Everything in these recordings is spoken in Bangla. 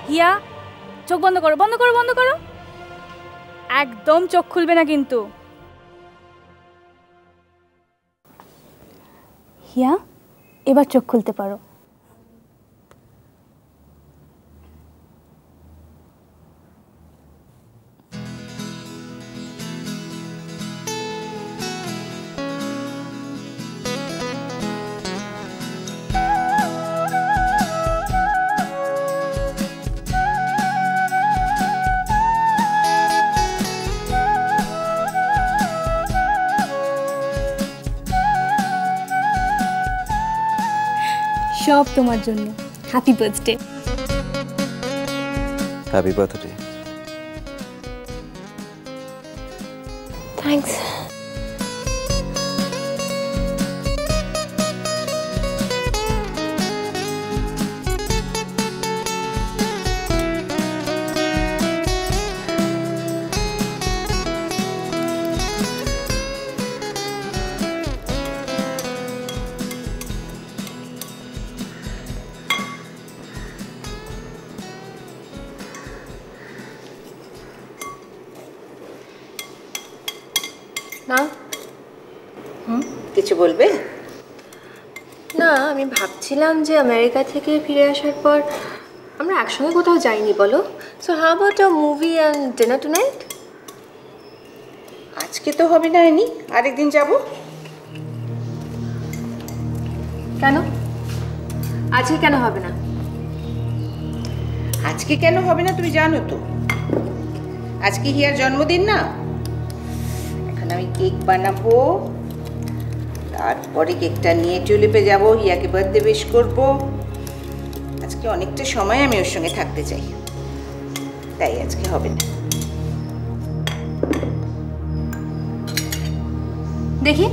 হিয়া, চোখ বন্ধ করো, বন্ধ করো, বন্ধ করো। একদম চোখ খুলবে না কিন্তু। হিয়া, এবার চোখ খুলতে পারো। সব তোমার জন্য। Happy birthday. Happy birthday. Thanks. না কিছু বলবে না, আমি ভাবছিলাম যে আমেরিকা থেকে ফিরে আসার পর আমরা একসঙ্গে কোথাও যাইনি বলো। So how about a movie and dinner tonight? আজকে তো হবে না, এনি আরেকদিন যাব। কেন আজকে কেন হবে না? আজকে কেন হবে না তুমি জানো তো, আজকে হিয়ার জন্মদিন না। এখন আমি কেক বানাবো, তারপরে কেকটা নিয়ে টিউলিপে যাব, হিয়াকে বার্থডে উইশ করব। আজকে অনেকটা সময় আমি ওর সঙ্গে থাকতে চাই, তাই আজকে হবে না। দেখি।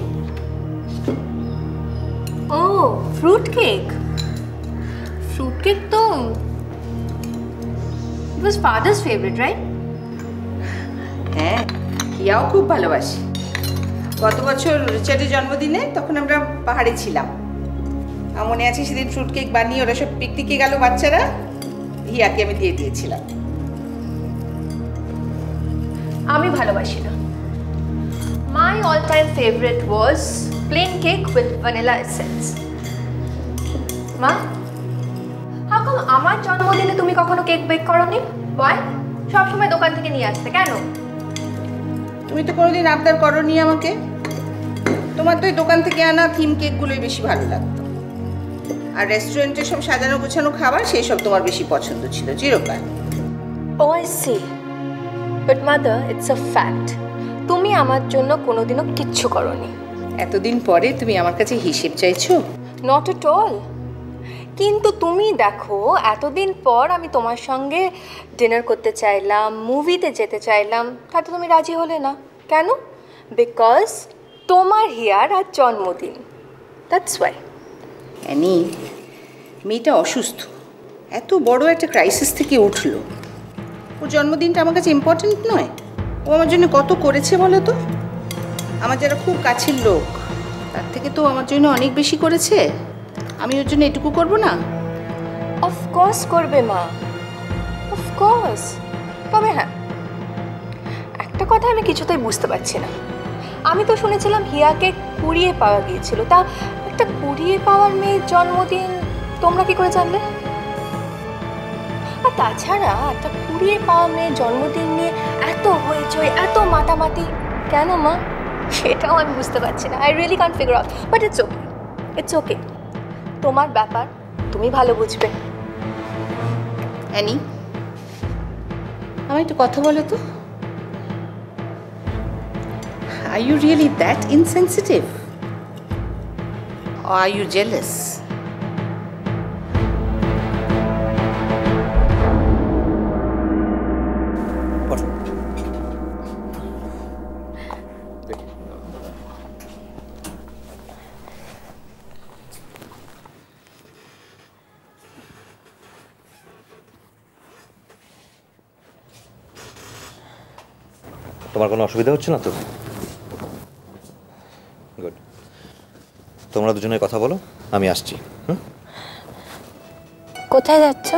ও ফ্রুট কেক। ফ্রুট কেক তো ইট ওয়াজ ফাদার্স ফেভারিট, রাইট? হ্যাঁ, হিয়াও খুব ভালোবাসি। গত বছর রিচার্ডের জন্মদিনে তখন আমরা পাহাড়ে ছিলাম, আমার মনে আছে সেদিন ফ্রুট কেক বানিয়ে ওরা সব পিকনিকে গেল বাচ্চারা, হিয়াকে আমি দিয়ে দিয়েছিলাম। আমি ভালোবাসি না। My all time favourite was plane cake with vanilla essence. মা, হাউ কাম আমার জন্মদিনে তুমি কখনো কেক বেক করোনি? ওয়াই? সবসময় দোকান থেকে নিয়ে আসতে কেন? তুমি তো কোনোদিন আবদার করোনি আমাকে। তোমার তো ওই দোকান থেকে আনা থিম কেকগুলোই বেশি ভালো লাগতো, আর রেস্টুরেন্টে সব সাজানো গোছানো খাবার সেই সব তোমার বেশি পছন্দ ছিল চিরকাল। Oh I see, but mother it's a fact, তুমি আমার জন্য কোনোদিনও কিচ্ছু করোনি। এতদিন পরে তুমি আমার কাছে হিসেব চাইছো? Not at all. কিন্তু তুমি দেখো, এতদিন পর আমি তোমার সঙ্গে ডিনার করতে চাইলাম, মুভিতে যেতে চাইলাম, তাতে তুমি রাজি হলে না কেন? বিকজ তোমার হিয়ার আজ জন্মদিন, দ্যাটস ওয়াই। অ্যানি, মেয়েটা অসুস্থ, এত বড় একটা ক্রাইসিস থেকে উঠলো, ওর জন্মদিনটা আমার কাছে ইম্পর্টেন্ট নয়? ও আমার জন্য কত করেছে বলো তো। আমার যারা খুব কাছের লোক তার থেকে তো আমার জন্য অনেক বেশি করেছে, আমি ওর জন্য এটুকু করবো না? অফকোর্স করবে মা, অফকোর্স। তবে হ্যাঁ, একটা কথা আমি কিছুতেই বুঝতে পারছি না। আমি তো শুনেছিলাম হিয়াকে কুড়িয়ে পাওয়া গিয়েছিল, তা একটা কুড়িয়ে পাওয়ার মেয়ের জন্মদিন তোমরা কি করে জানলে? আর তাছাড়া একটা কুড়িয়ে পাওয়া মেয়ের জন্মদিন নিয়ে এত হইচই, এত মাতামাতি কেন মা? সেটাও আমি বুঝতে পারছি না। I really can't figure out, but it's okay, it's okay. তোমার ব্যাপার, তুমি ভালো বুঝবে। অ্যানি, আমার একটু কথা বলো তো। Are you really that insensitive? Or are you jealous? তোমার কোনো অসুবিধা হচ্ছে না তো? গুড। তোমরা দুজনে কথা বলো, আমি আসছি। কোথায় যাচ্ছ?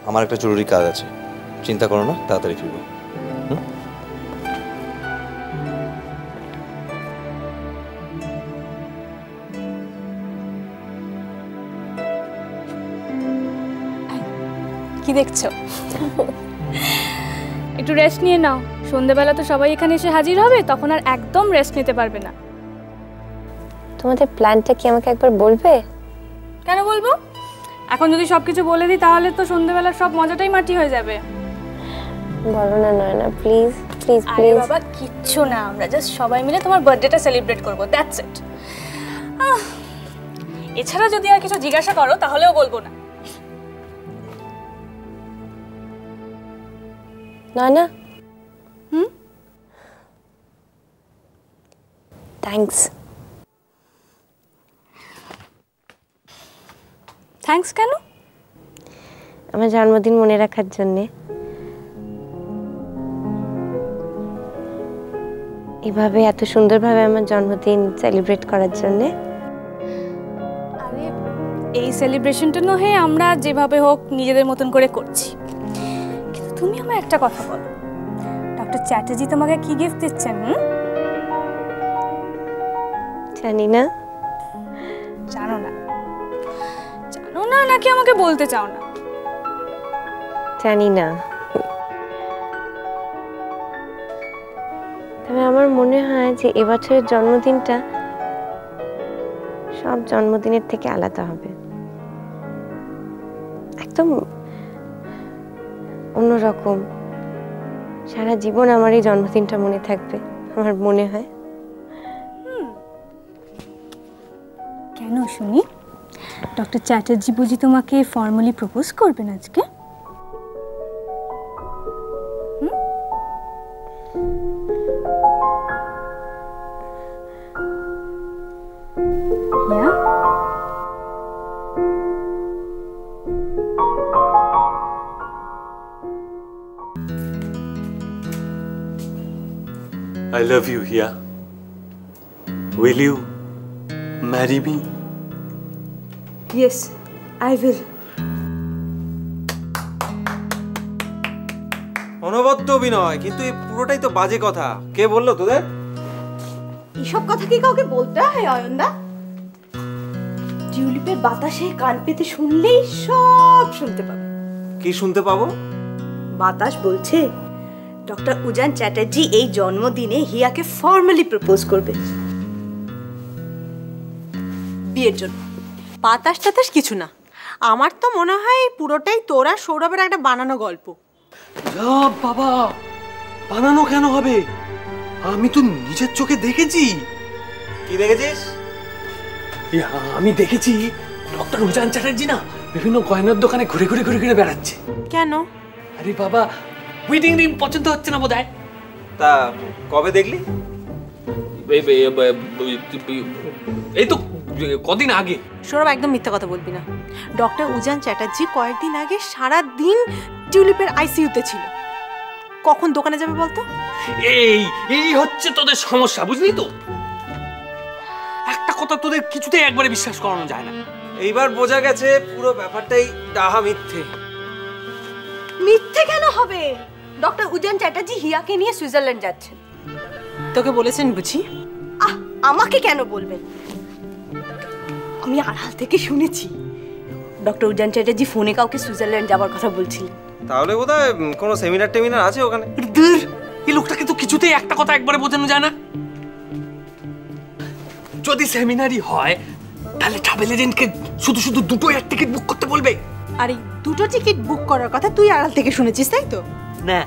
আমার একটা জরুরি কাজ আছে, চিন্তা করো না, তাড়াতাড়ি ফিরবো। কি দেখছো? একটু রেস্ট নিয়ে নাও, সন্ধ্যেবেলা তো সবাই এখানে এসে হাজির হবে, তখন আর একদম রেস্ট নিতে পারবে না। তোমাদের প্ল্যানটা কি আমাকে একবার বলবে? কেন বলবো? এখন যদি সবকিছু বলে দিই তাহলে তো সন্ধ্যেবেলার সব মজাটাই মাটি হয়ে যাবে। বলো না নয়না, প্লিজ প্লিজ আরে প্লিজ। বাবা কিচ্ছু না, আমরা জাস্ট সবাই মিলে তোমার বার্থডেটা সেলিব্রেট করবো, দ্যাটস ইট। এছাড়া যদি আর কিছু জিজ্ঞাসা করো তাহলেও বলবো না। নয়না, হুম? থ্যাঙ্কস। থ্যাঙ্কস কেন? আমার জন্মদিন মনে রাখার জন্যে, এভাবে এত সুন্দরভাবে আমার জন্মদিন সেলিব্রেট করার জন্যে। আরে এই সেলিব্রেশনটা নহে আমরা যেভাবে হোক নিজেদের মতন করে করছি, কিন্তু তুমি আমার একটা কথা বলো, ডক্টর চ্যাটার্জি তোমাকে কি গিফট দিচ্ছেন? জানি না। জানো না? জানো না নাকি আমাকে বলতে চাও না? জানি না, তবে আমার মনে হয় যে এবছরের জন্মদিনটা সব জন্মদিনের থেকে আলাদা হবে, একদম অন্যরকম। সারা জীবন আমার এই জন্মদিনটা মনে থাকবে আমার মনে হয়। কেন শুনি? ডক্টর চ্যাটার্জি বুঝি তোমাকে ফর্মালি প্রপোজ করবেন আজকে? I love you, Hia. Will you marry me? Yes, I will. অনবদ্য অভিনয়, কিন্তু এই পুরোটাই তো বাজে কথা। কে বললো তোদের? এসব কথা কি কাউকে বলতে হয় অয়নদা? টিউলিপের বাতাসে কান পেতে শুনলেই সব শুনতে পাবে। কি শুনতে পাবো? বাতাস বলছে ডক্টর উজান চ্যাটার্জি এই জন্মদিনে হিয়াকে ফর্মালি প্রপোজ করবে বিয়ের জন্য। বাতাস টাতাস কিছু না, আমার তো মনে হয় পুরোটাই তোরা সৌরভের একটা বানানো গল্প। যা বাবা, বানানো কেন হবে? আমি তো নিজের চোখে দেখেছি। কি দেখেছিস? আমি দেখেছি ডক্টর উজান চ্যাটার্জি না বিভিন্ন গয়নার দোকানে ঘুরে ঘুরে ঘুরে ঘুরে বেড়াচ্ছে। কেন? আরে বাবা, ওয়েডিং রিং পছন্দ হচ্ছে না বোধহয়। তা কবে দেখলি? এই তো কদিন আগে। সৌরভ একদম মিথ্যা কথা বলবি না। ডক্টর উজান চ্যাটার্জি কয়েকদিন আগে সারা দিন টিউলিপের আইসিইউতে ছিল। কখন দোকানে যাবে বলতো? এই হচ্ছে তোদের সমস্যা, বুঝলি তো? একটা কথা তোদের কিছুতেই একবারে বিশ্বাস করানো যায় না। এইবার বোঝা গেছে পুরো ব্যাপারটাই ডাহা মিথ্যে। মিথ্যে কেন হবে? ডক্টর উজান চ্যাটার্জি হিয়াকে নিয়ে সুইজারল্যান্ড যাচ্ছেন। তোকে বলেছেন বুঝি? আমাকে কেন বলবেন? আমি আড়াল থেকে শুনেছি ডক্টর উজান চ্যাটার্জি ফোনে কাউকে সুইজারল্যান্ড যাওয়ার কথা বলছিলেন। তাহলে বোধহয় কোনো সেমিনার টেমিনার আছে ওখানে। দূর, এই লোকটাকে তো কিছুতেই একটা কথা একবারে বোঝানো যায় না। যদি সেমিনারি হয় তাহলে ট্রাভেল এজেন্টকে শুধু শুধু দুটো এক টিকিট বুক করতে বলবে। আর এই দুটো টিকিট বুক করার কথা তুই আড়াল থেকে শুনেছিস, তাই তো? না,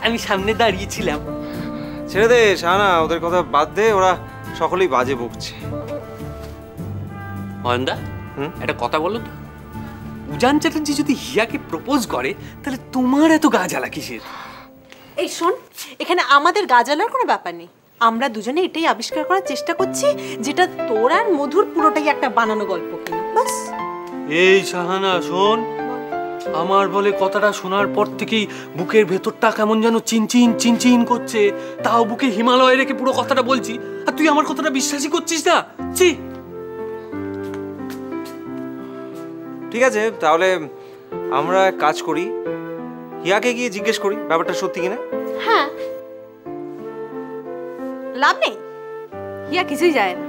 আমি সামনে দাঁড়িয়েছিলাম। ছেড়ে দে শাহানা, ওদের কথা বাদ দে, ওরা সকলেই বাজে বকছে। অয়নদা, একটা কথা বলো তো, উজান চ্যাটার্জি যদি হিয়াকে প্রপোজ করে তাহলে তোমার এত গা জ্বালা কিসের? এই শোন, এখানে আমাদের গাজালার কোনো ব্যাপার নেই। আমরা দুজনে এটাই আবিষ্কার করার চেষ্টা করছি যেটা তোর আর মধুর পুরোটাই একটা বানানো গল্প কিনা, বাস। এই শাহানা শোন, আমার বলে কথাটা শোনার পর থেকেই বুকের ভেতরটা কেমন যেন চিনচিন চিনচিন করছে। তাও বুকে হিমালয় রেখে পুরো কথাটা বলছি, আর তুই আমার কথাটা বিশ্বাসই করছিস না। ঠিক আছে, তাহলে আমরা এক কাজ করি, হিয়াকে গিয়ে জিজ্ঞেস করি ব্যাপারটা সত্যি কিনা। হ্যাঁ, লাভ নেই, হিয়া কিছুই যায় না।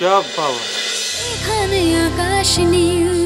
যা বাবা। এখানে আকাশ নীল